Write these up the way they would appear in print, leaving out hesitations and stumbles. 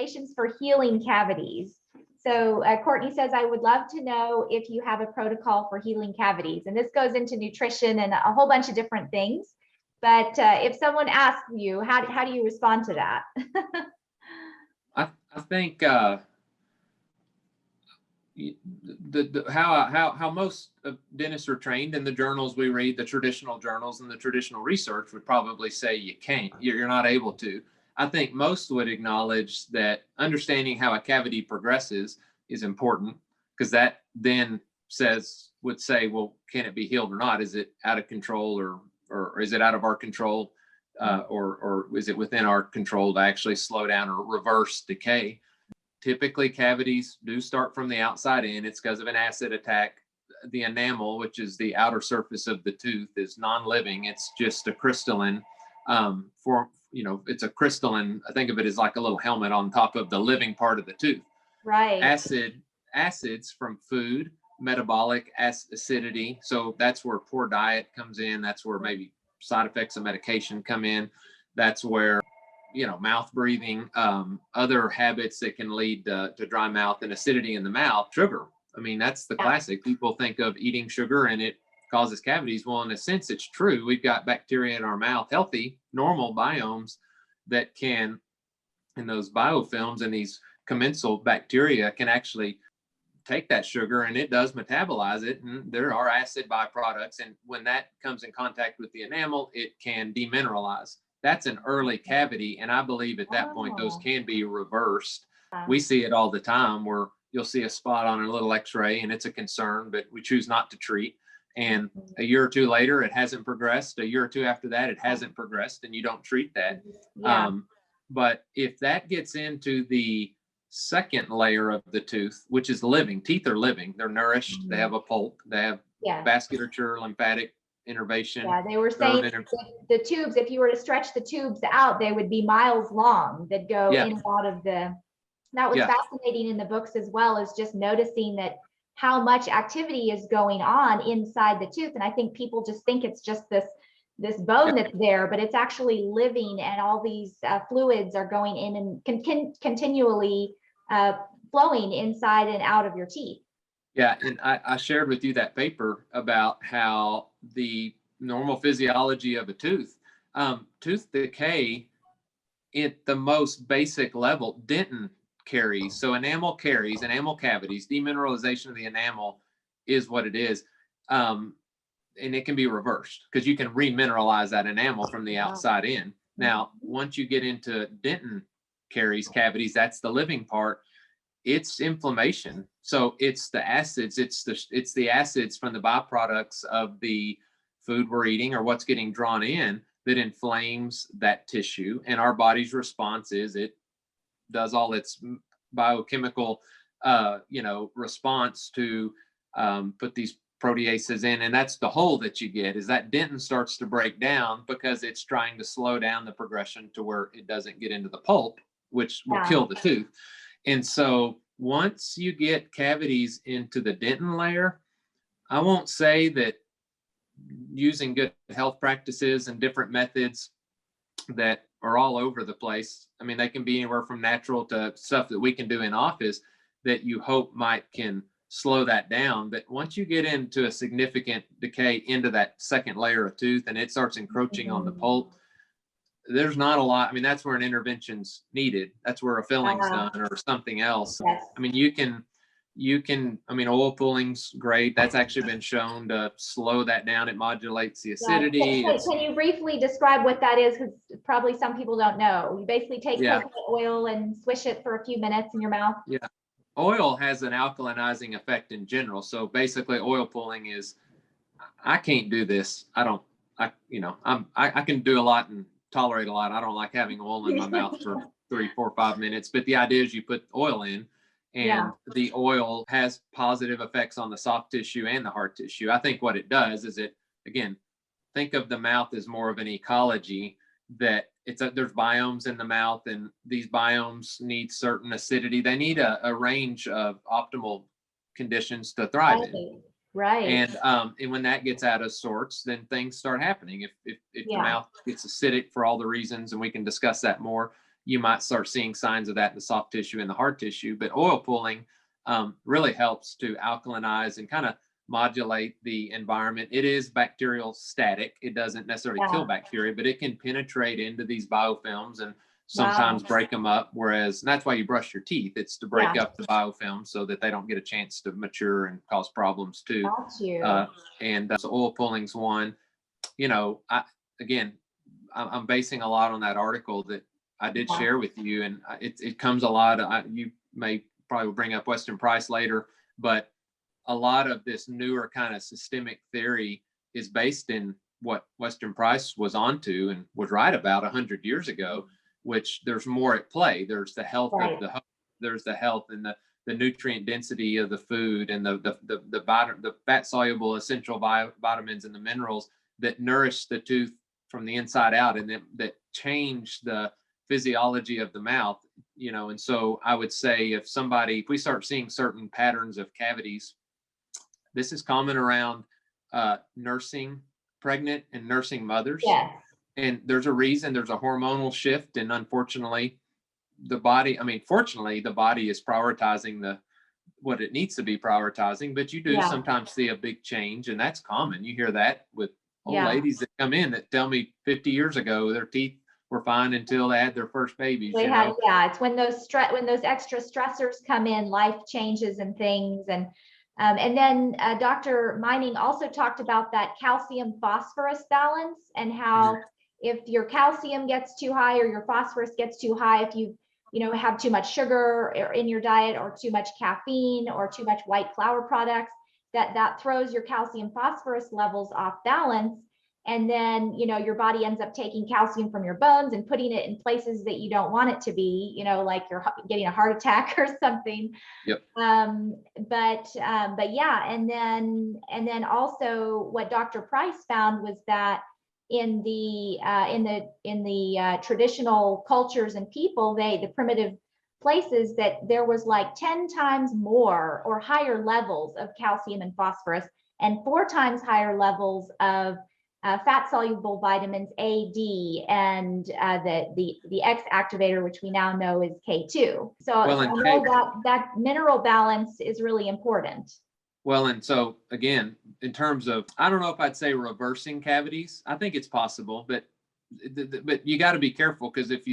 recommendations for healing cavities. So Courtney says, I would love to know if you have a protocol for healing cavities. And this goes into nutrition and a whole bunch of different things. But if someone asks you, how do you respond to that? I think how most dentists are trained in the journals we read, the traditional journals and the traditional research would probably say you can't, you're not able to. I think most would acknowledge that understanding how a cavity progresses is important, because that then would say, well, can it be healed or not? Is it out of control, or is it out of our control, or is it within our control to actually slow down or reverse decay? Typically, cavities do start from the outside in. It's because of an acid attack. The enamel, which is the outer surface of the tooth, is non-living. It's just a crystalline it's a crystalline. I think of it as like a little helmet on top of the living part of the tooth. Right. Acids from food, metabolic acidity. So that's where poor diet comes in. That's where maybe side effects of medication come in. That's where, mouth breathing, other habits that can lead to dry mouth and acidity in the mouth. Sugar. I mean, that's the classic. People think of eating sugar and it causes cavities. Well, in a sense, it's true. We've got bacteria in our mouth, healthy, normal biomes that can, and those biofilms and these commensal bacteria can actually take that sugar and it does metabolize it. And there are acid byproducts. And when that comes in contact with the enamel, it can demineralize. That's an early cavity. And I believe at that point, those can be reversed. We see it all the time where you'll see a spot on a little x-ray and it's a concern, but we choose not to treat. And a year or two later, it hasn't progressed. A year or two after that, it hasn't progressed, and you don't treat that. Yeah. But if that gets into the second layer of the tooth, which is living, teeth are living, they're nourished, they have a pulp, they have vasculature, lymphatic innervation. Yeah, they were saying the tubes, if you were to stretch the tubes out, they would be miles long that go in and out of the. That was fascinating in the books as well, as just noticing that how much activity is going on inside the tooth. And I think people just think it's just this bone that's there, but it's actually living, and all these fluids are going in and continually flowing inside and out of your teeth. Yeah, and I shared with you that paper about how the normal physiology of a tooth decay at the most basic level, dentin caries. So enamel cavities, demineralization of the enamel is what it is. And it can be reversed because you can remineralize that enamel from the outside in. Now, once you get into dentin cavities, that's the living part. It's inflammation. So it's the acids, it's the acids from the byproducts of the food we're eating or what's getting drawn in that inflames that tissue. And our body's response is it does all its biochemical, response to put these proteases in. And that's the hole that you get, is that dentin starts to break down because it's trying to slow down the progression to where it doesn't get into the pulp, which will kill the tooth. And so once you get cavities into the dentin layer, I won't say that using good health practices and different methods that are all over the place. I mean, they can be anywhere from natural to stuff that we can do in office that you hope can slow that down. But once you get into a significant decay into that second layer of tooth and it starts encroaching on the pulp, there's not a lot. I mean, that's where an intervention's needed. That's where a filling's done or something else. I mean, oil pulling's great. That's actually been shown to slow that down. It modulates the acidity. Can you briefly describe what that is? Because probably some people don't know. You basically take coconut oil and swish it for a few minutes in your mouth. Yeah. Oil has an alkalinizing effect in general. So basically oil pulling is, I can't do this. I can do a lot and tolerate a lot. I don't like having oil in my mouth for 3, 4, 5 minutes. But the idea is you put oil in, and the oil has positive effects on the soft tissue and the hard tissue. I think what it does is think of the mouth as more of an ecology, that there's biomes in the mouth, and these biomes need certain acidity. They need a range of optimal conditions to thrive in. Right. And when that gets out of sorts, then things start happening. If the mouth gets acidic for all the reasons, and we can discuss that more, you might start seeing signs of that in the soft tissue and the hard tissue. But oil pulling really helps to alkalinize and kind of modulate the environment. It is bacterial static. It doesn't necessarily kill bacteria, but it can penetrate into these biofilms and sometimes break them up. Whereas, and that's why you brush your teeth. It's to break up the biofilms so that they don't get a chance to mature and cause problems too. Got you. So oil pulling's one. You know, I'm basing a lot on that article that I did share with you, and it comes a lot. You may probably bring up Weston Price later, but a lot of this newer kind of systemic theory is based in what Weston Price was onto and was right about 100 years ago, which there's more at play. There's the health of there's the health and the nutrient density of the food and the fat soluble essential vitamins and the minerals that nourish the tooth from the inside out, and that change the physiology of the mouth, you know. And so I would say if we start seeing certain patterns of cavities, this is common around nursing pregnant and nursing mothers. Yes. And there's a reason. There's a hormonal shift, and unfortunately fortunately the body is prioritizing what it needs to be prioritizing, but you do sometimes see a big change, and that's common. You hear that with old ladies that come in that tell me 50 years ago their teeth were fine until they had their first babies. It's when those extra stressors come in, life changes and things. And then Dr. Mining also talked about that calcium phosphorus balance, and how if your calcium gets too high or your phosphorus gets too high, if you have too much sugar in your diet or too much caffeine or too much white flour products, that throws your calcium phosphorus levels off balance. And then, your body ends up taking calcium from your bones and putting it in places that you don't want it to be, like you're getting a heart attack or something. Yep. But yeah. And then also what Dr. Price found was that in the traditional cultures and people, the primitive places, that there was like 10 times more or higher levels of calcium and phosphorus, and 4 times higher levels of fat soluble vitamins A, D, and the X activator, which we now know is K2. So I know that mineral balance is really important. Well, and so again, in terms of, I don't know if I'd say reversing cavities. I think it's possible, but you got to be careful, because if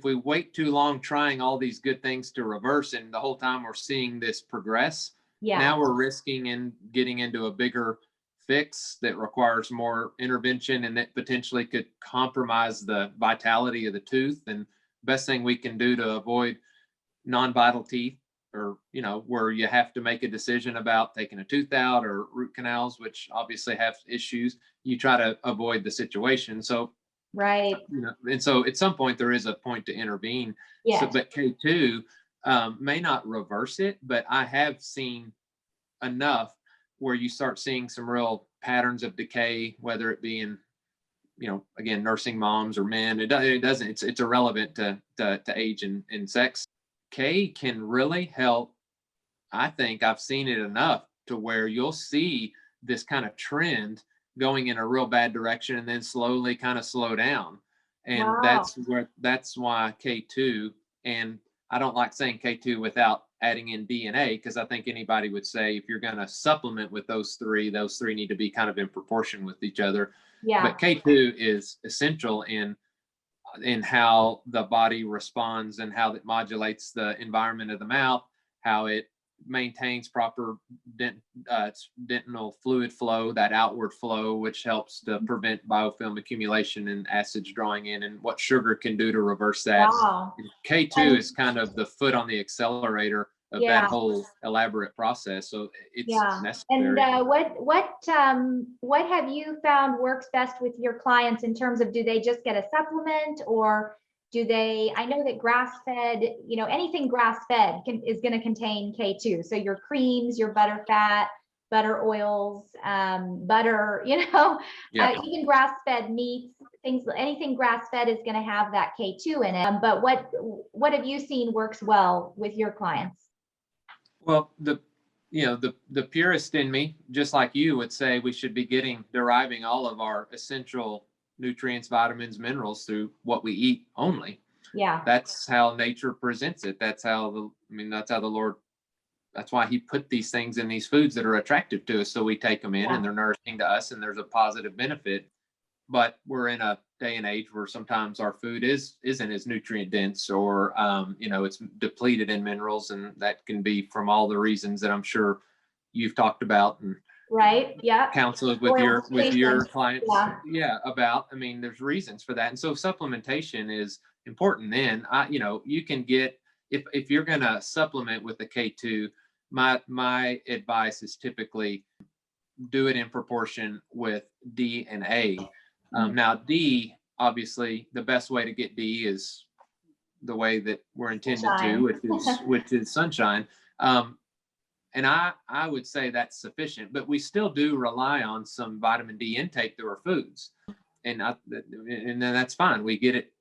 we wait too long trying all these good things to reverse, and the whole time we're seeing this progress, now we're risking in getting into a bigger fix that requires more intervention, and that potentially could compromise the vitality of the tooth. And best thing we can do to avoid non-vital teeth, or where you have to make a decision about taking a tooth out or root canals, which obviously have issues, you try to avoid the situation. So and so at some point there is a point to intervene. So, but K2 may not reverse it, but I have seen enough where you start seeing some real patterns of decay, whether it be in, again, nursing moms or men. It's irrelevant to age and sex. K can really help. I think I've seen it enough to where you'll see this kind of trend going in a real bad direction and then slowly kind of slow down. And that's why K2, and I don't like saying K2 without adding in DNA, because I think anybody would say if you're going to supplement with those three need to be kind of in proportion with each other. But K2 is essential in how the body responds and how it modulates the environment of the mouth, how it maintains proper dentinal fluid flow, that outward flow, which helps to prevent biofilm accumulation and acids drawing in, and what sugar can do to reverse that. K2 is kind of the foot on the accelerator of that whole elaborate process. So it's necessary. And what have you found works best with your clients in terms of, do they just get a supplement, or do they, I know that grass-fed, anything grass-fed is going to contain K2. So your creams, your butter fat, butter oils, butter, even grass-fed meats, anything grass-fed is going to have that K2 in it. But what have you seen works well with your clients? Well, the purist in me, just like you, would say we should be deriving all of our essential nutrients, vitamins, minerals through what we eat only. Yeah. That's how nature presents it. That's how that's how the Lord, that's why he put these things in these foods that are attractive to us. So we take them in and they're nourishing to us and there's a positive benefit. But we're in a day and age where sometimes our food isn't as nutrient dense, or it's depleted in minerals, and that can be from all the reasons that I'm sure you've talked about and counseled with your clients about. I mean, there's reasons for that, and so supplementation is important. Then you can get, if you're going to supplement with the K2, my advice is typically do it in proportion with D and A. Now D, obviously the best way to get D is the way that we're intended to, which is sunshine. And I would say that's sufficient, but we still do rely on some vitamin D intake through our foods, and then that's fine. We get it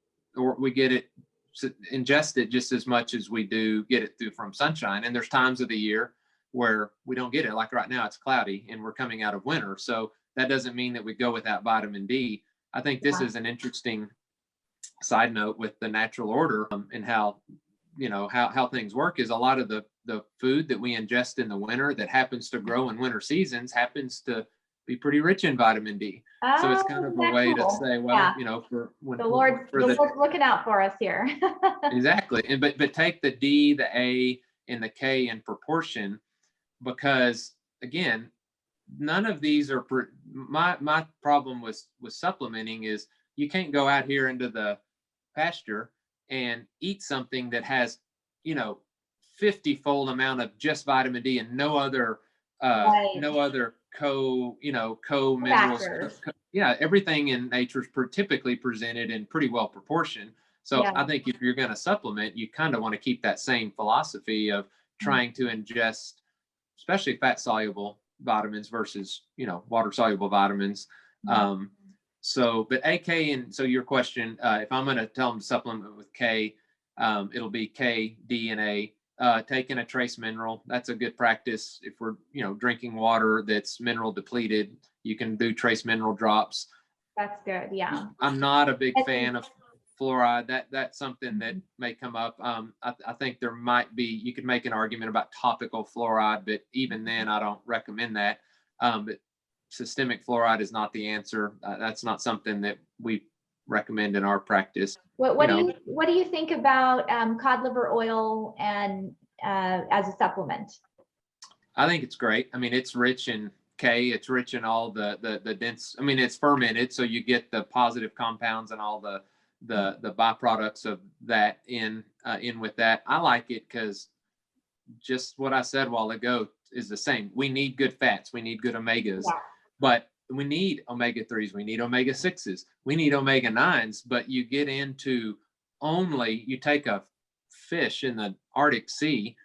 ingest it just as much as we do get it through from sunshine. And there's times of the year where we don't get it. Like right now, it's cloudy and we're coming out of winter, so that doesn't mean that we go without vitamin D. I think this is an interesting side note with the natural order, and how things work is a lot of the food that we ingest in the winter that happens to grow in winter seasons happens to be pretty rich in vitamin D. So it's kind of a way to say, well, for when the Lord's looking out for us here. Exactly. And but take the D, the A, and the K in proportion, because again, none of these are my problem with supplementing is you can't go out here into the pasture and eat something that has 50-fold amount of just vitamin D and no other co minerals. Everything in nature is typically presented in pretty well proportion. So I think if you're going to supplement, you kind of want to keep that same philosophy of trying to ingest, especially fat soluble vitamins versus water soluble vitamins. But AK, and so your question, if I'm going to tell them to supplement with K, it'll be K, D, and A. Taking a trace mineral, that's a good practice. If we're drinking water that's mineral depleted, you can do trace mineral drops. That's good. Yeah. I'm not a big fan of fluoride. That's something that may come up. I think there might be, you could make an argument about topical fluoride, but even then I don't recommend that. But systemic fluoride is not the answer. That's not something that we recommend in our practice. What do you think about cod liver oil and as a supplement? I think it's great. I mean, it's rich in K. It's rich in all the dense. I mean, it's fermented, so you get the positive compounds and all the byproducts of that in with that. I like it because just what I said a while ago is the same. We need good fats. We need good omegas, but we need omega-3s. We need omega-6s. We need omega-9s. But you get into you take a fish in the Arctic Sea,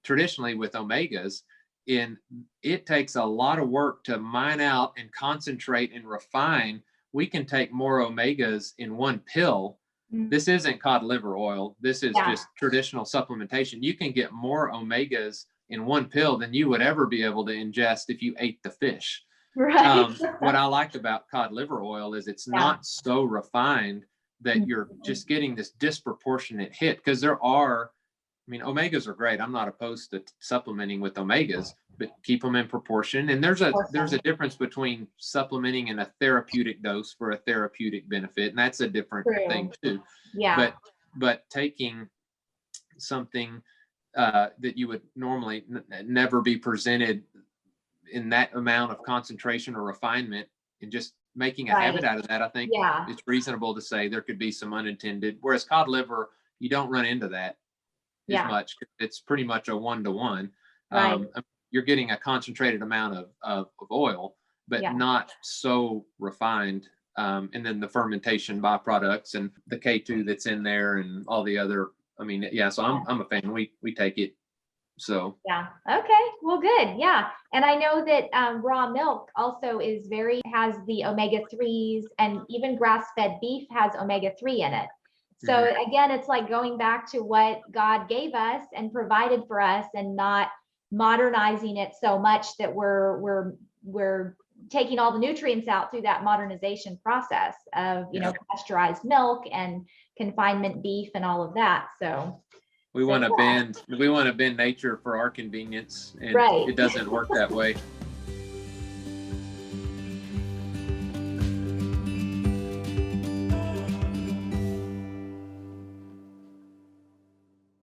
traditionally with omegas, and it takes a lot of work to mine out and concentrate and refine. We can take more omegas in one pill. This isn't cod liver oil. This is just traditional supplementation. You can get more omegas in one pill than you would ever be able to ingest if you ate the fish. Right. What I like about cod liver oil is it's not so refined that you're just getting this disproportionate hit, because omegas are great. I'm not opposed to supplementing with omegas, but keep them in proportion. And there's a difference between supplementing in a therapeutic dose for a therapeutic benefit, and that's a different thing too. Yeah. But taking something that you would normally never be presented in that amount of concentration or refinement and just making a habit out of that, I think it's reasonable to say there could be some unintended. Whereas cod liver, you don't run into that as much. It's pretty much a 1-to-1. You're getting a concentrated amount of oil, but not so refined. And then the fermentation byproducts and the K2 that's in there and all the other. So I'm a fan. We take it. So okay, well, good. And I know that raw milk also has the omega-3s, and even grass-fed beef has omega-3 in it. So again, it's like going back to what God gave us and provided for us, and not modernizing it so much that we're taking all the nutrients out through that modernization process of, you know, pasteurized milk and confinement beef and all of that. So we want to bend nature for our convenience, and right. it doesn't work that way.